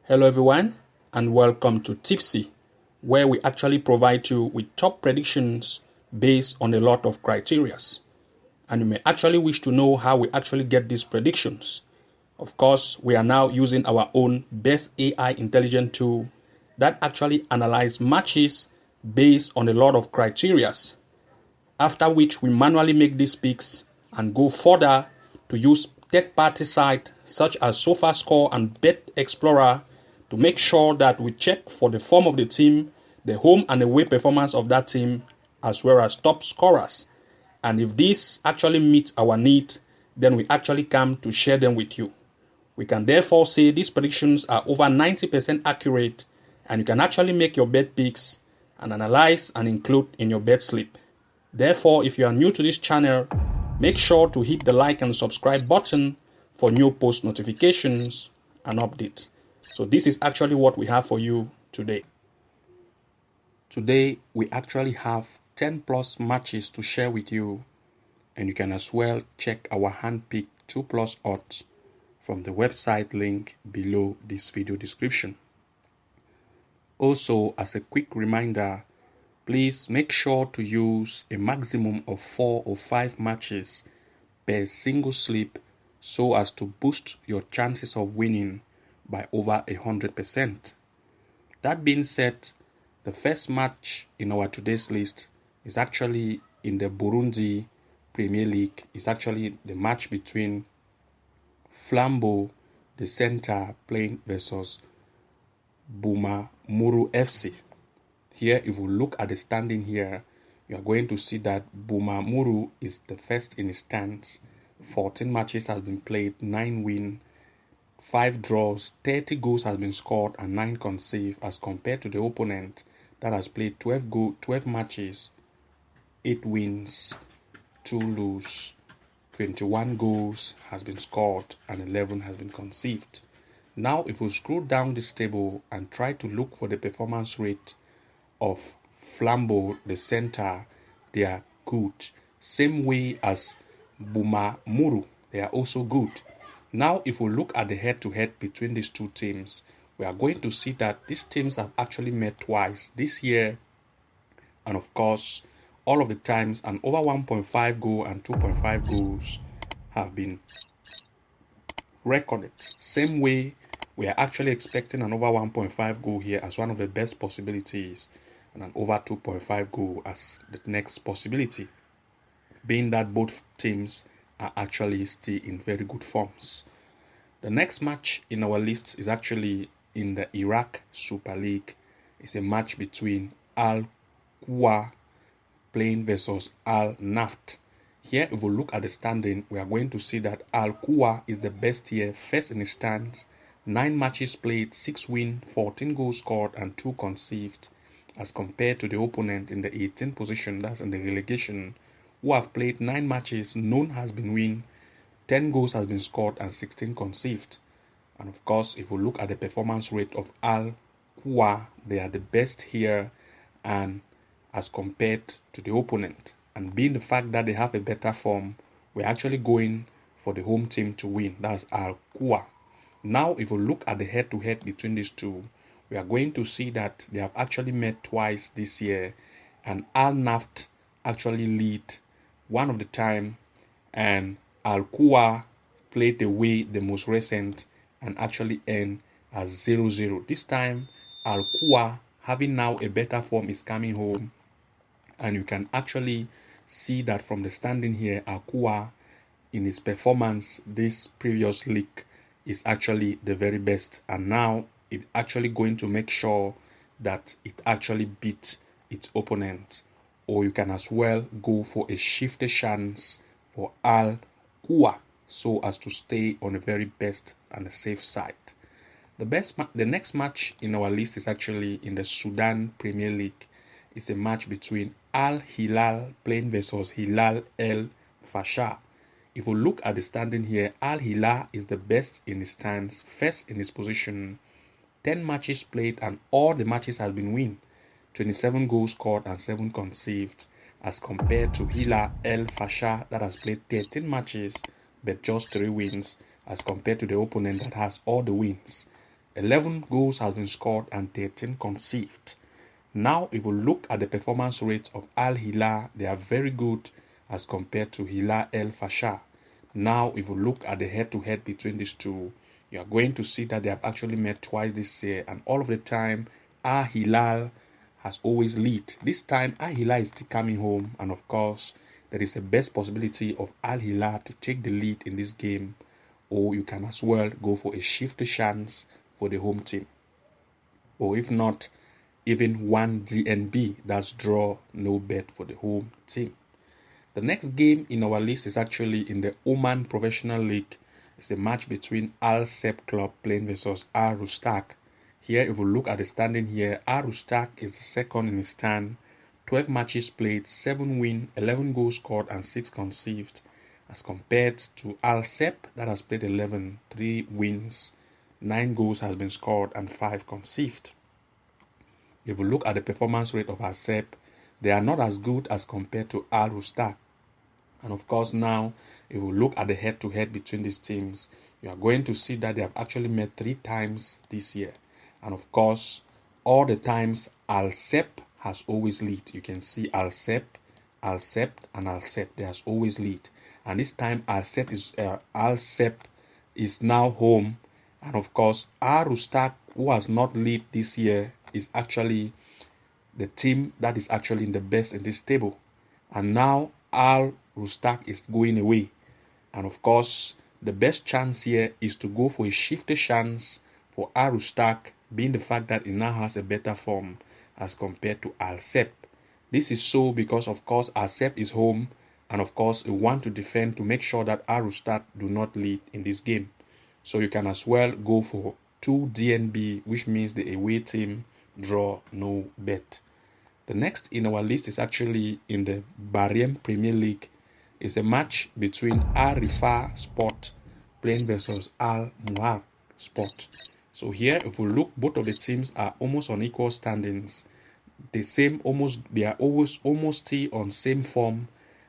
Hello everyone and welcome to Tipsy, where we actually provide you with top predictions based on a lot of criterias. And you may actually wish to know how we actually get these predictions. Of course, we are now using our own best AI intelligent tool that actually analyzes matches based on a lot of criterias. After which we manually make these picks and go further to use third-party sites such as SofaScore and Bet Explorer to make sure that we check for the form of the team, the home and away performance of that team, as well as top scorers. And if this actually meets our need, then we actually come to share them with you. We can therefore say these predictions are over 90% accurate, and you can actually make your bet picks and analyze and include in your bet slip. Therefore, if you are new to this channel, make sure to hit the like and subscribe button for new post notifications and updates. So this is actually what we have for you today. Today, we actually have 10 plus matches to share with you, and you can as well check our handpicked 2 plus odds from the website link below this video description. Also, as a quick reminder, please make sure to use a maximum of 4 or 5 matches per single slip so as to boost your chances of winning by over 100%. That being said, the first match in our today's list is actually in the Burundi Premier League. It's actually the match between Flambeau, the center, playing versus Bumamuru FC. Here, if we look at the standing here, you are going to see that Bumamuru is the first in the stands. 14 matches has been played, 9 wins, 5 draws, 30 goals has been scored and 9 conceded, as compared to the opponent that has played 12 matches, 8 wins, 2 losses, 21 goals has been scored and 11 has been conceded. Now, if we scroll down this table and try to look for the performance rate of Flambeau, the center, they are good. Same way as Bumamuru, they are also good. Now, if we look at the head-to-head between these two teams, we are going to see that these teams have actually met twice this year. And of course, all of the times, an over 1.5 goal and 2.5 goals have been recorded. Same way, we are actually expecting an over 1.5 goal here as one of the best possibilities, and an over 2.5 goal as the next possibility, being that both teams are actually still in very good forms. The next match in our list is actually in the Iraq Super League. It's a match between Al Quwa playing versus Al Naft. Here, if we look at the standing, we are going to see that Al Quwa is the best here, first in the stands. 9 matches played, 6 wins, 14 goals scored and 2 conceded, as compared to the opponent in the 18th position, that's in the relegation, who have played 9 matches, none has been win, 10 goals has been scored and 16 conceded. And of course, if we look at the performance rate of Al Quwa, they are the best here and as compared to the opponent. And being the fact that they have a better form, we're actually going for the home team to win. That's Al Quwa. Now, if we look at the head-to-head between these two, we are going to see that they have actually met twice this year, and Al Naft actually lead one of the time, and Al Quwa played away the most recent and actually end as 0-0. This time, Al Quwa, having now a better form, is coming home, and you can actually see that from the standing here, Al Quwa, in his performance this previous league, is actually the very best, and now it's actually going to make sure that it actually beats its opponent. Or you can as well go for a shifted chance for Al Quwa so as to stay on the very best and the safe side. The next match in our list is actually in the Sudan Premier League. It's a match between Al Hilal playing versus Hilal El Fasher. If we look at the standing here, Al Hilal is the best in his stands, first in his position, 10 matches played and all the matches has been win, 27 goals scored and 7 conceded, as compared to Hilal El Fasher that has played 13 matches but just 3 wins, as compared to the opponent that has all the wins. 11 goals have been scored and 13 conceived. Now, if we look at the performance rate of Al Hilal, they are very good as compared to Hilal El Fasher. Now, if we look at the head-to-head between these two, you are going to see that they have actually met twice this year, and all of the time, Al Hilal has always lead. This time, Al Hilal is still coming home, and of course, there is a best possibility of Al Hilal to take the lead in this game, or you can as well go for a shift chance for the home team. Or if not, even one DNB, that's draw, no bet for the home team. The next game in our list is actually in the Oman Professional League. It's a match between Al Sep Club playing versus Al Rustak. Here, if we look at the standing here, Al Rustak is the second in the stand. 12 matches played, 7 wins, 11 goals scored, and 6 conceived, as compared to Al Sep that has played 11, 3 wins, 9 goals has been scored, and 5 conceived. If we look at the performance rate of Al Sep, they are not as good as compared to Al Rustak. And of course, now, if we look at the head-to-head between these teams, you are going to see that they have actually met 3 times this year. And of course, all the times Al Sep has always lead. You can see Al Sep, and Al Sep. They has always lead. And this time Al Sep is now home. And of course, Al Rustak, who has not lead this year, is actually the team that is actually in the best in this table. And now Al Rustak is going away. And of course, the best chance here is to go for a shifted chance for Al Rustak, being the fact that it now has a better form as compared to Al Sep. This is so because, of course, Al Sep is home, and of course, we want to defend to make sure that Al Rustak do not lead in this game. So you can as well go for 2 DNB, which means the away team draw, no bet. The next in our list is actually in the Bahrain Premier League. It's a match between Al Rifah Sport playing versus Al Muhar Sport. So here, if we look, both of the teams are almost on equal standings. They are always almost on same form.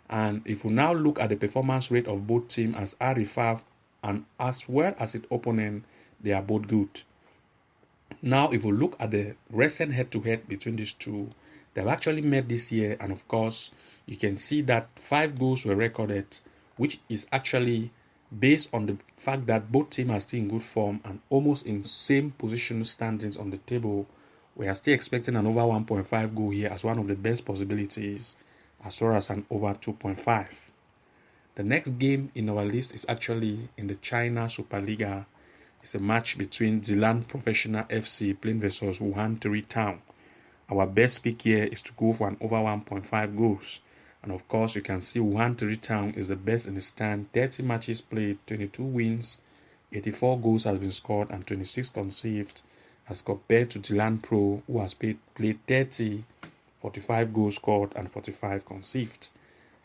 And if we now look at the performance rate of both teams as Al Rifah and as well as its opponent, they are both good. Now, if we look at the recent head-to-head between these two, they've actually met this year, and of course, you can see that 5 goals were recorded, which is actually based on the fact that both teams are still in good form and almost in same position standings on the table. We are still expecting an over 1.5 goal here as one of the best possibilities, as well as an over 2.5. The next game in our list is actually in the China Superliga. It's a match between Zilan Professional FC playing versus Wuhan Three Town. Our best pick here is to go for an over 1.5 goals. And of course, you can see Wuhan Three Town is the best in the stand. 30 matches played, 22 wins, 84 goals has been scored, and 26 conceived, as compared to Zilan Pro, who has played 30, 45 goals scored, and 45 conceived.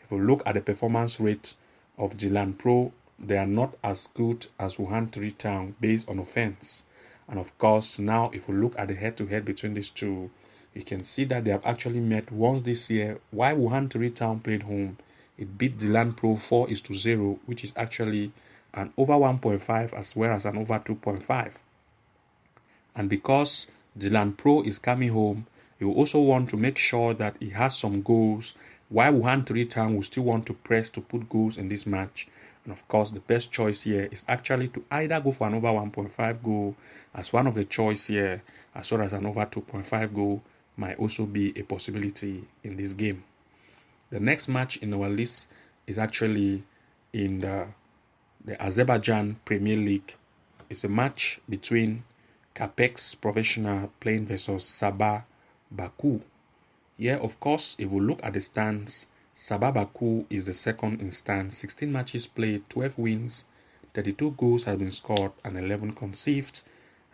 If we look at the performance rate of Zilan Pro, they are not as good as Wuhan Three Town based on offense. And of course, now if we look at the head-to-head between these two, you can see that they have actually met once this year. While Wuhan Three Town played home, it beat Zilan Pro 4-0, which is actually an over 1.5 as well as an over 2.5. And because Zilan Pro is coming home, you also want to make sure that he has some goals, while Wuhan Three Town will still want to press to put goals in this match. And of course, the best choice here is actually to either go for an over 1.5 goal as one of the choice here, as well as an over 2.5 goal might also be a possibility in this game. The next match in our list is actually in the Azerbaijan Premier League. It's a match between Capex Professional playing versus Sabah Baku. Here, of course, if we look at the stands, Sabah Baku is the second in stands. 16 matches played, 12 wins, 32 goals have been scored, and 11 conceived,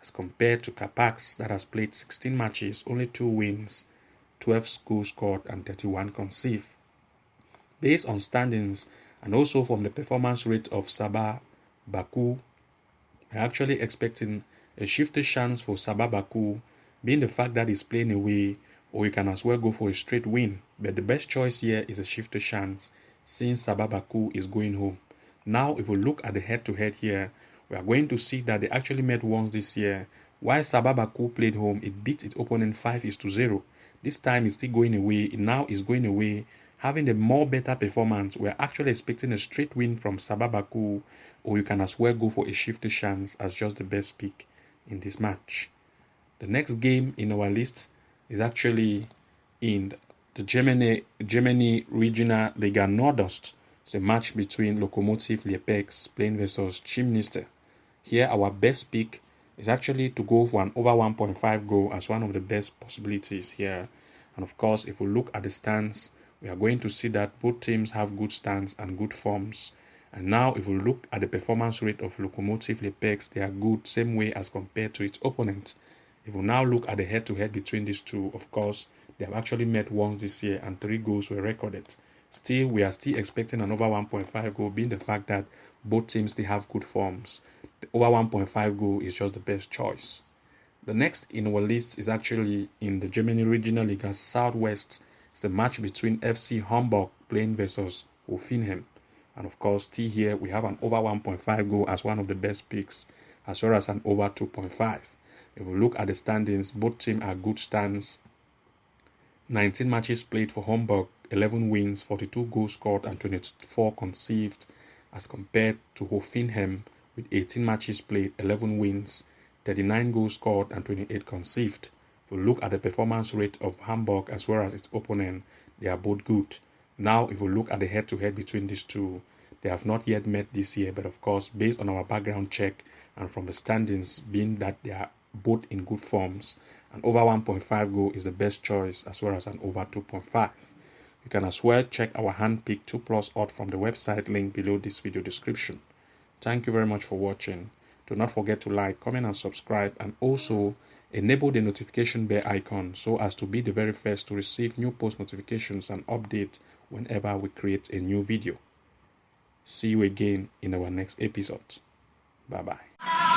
as compared to Capax that has played 16 matches, only 2 wins, 12 goals scored, and 31 conceived. Based on standings and also from the performance rate of Sabah Baku, we're actually expecting a shifted chance for Sabah Baku, being the fact that it's playing away, or you can as well go for a straight win. But the best choice here is a shifted chance since Sabah Baku is going home. Now, if we look at the head-to-head here, we are going to see that they actually met once this year, While Sabah Baku played home, it beat its opponent 5-0. This time it's still going away. It now is going away, having a more better performance. We're actually expecting a straight win from Sabah Baku, or you can as well go for a shifty chance as just the best pick in this match. The next game in our list is actually in the Germany Regional Liga Nordost. It's a match between Lokomotiv Leipzig playing versus Chemnitz. Here our best pick is actually to go for an over 1.5 goal as one of the best possibilities here. And of course, if we look at the stands, we are going to see that both teams have good stands and good forms. And now if we look at the performance rate of Lokomotiv Leipzig, they are good same way as compared to its opponent. If we now look at the head-to-head between these two, of course, they have actually met once this year and 3 goals were recorded. Still, we are still expecting an over 1.5 goal, being the fact that both teams still have good forms. The over 1.5 goal is just the best choice. The next in our list is actually in the Germany Regional Liga Southwest. It's a match between FC Hamburg playing versus Hoffenheim. And of course, here we have an over 1.5 goal as one of the best picks, as well as an over 2.5. If we look at the standings, both teams are good stands. 19 matches played for Hamburg, 11 wins, 42 goals scored and 24 conceived, as compared to Hoffenheim with 18 matches played, 11 wins, 39 goals scored and 28 conceived. If we look at the performance rate of Hamburg as well as its opponent, they are both good. Now, if we look at the head-to-head between these two, they have not yet met this year, but of course, based on our background check and from the standings being that they are both in good forms, an over 1.5 goal is the best choice as well as an over 2.5. You can as well check our hand-picked 2+ odds from the website link below this video description. Thank you very much for watching. Do not forget to like, comment and subscribe, and also enable the notification bell icon so as to be the very first to receive new post notifications and updates whenever we create a new video. See you again in our next episode. Bye bye.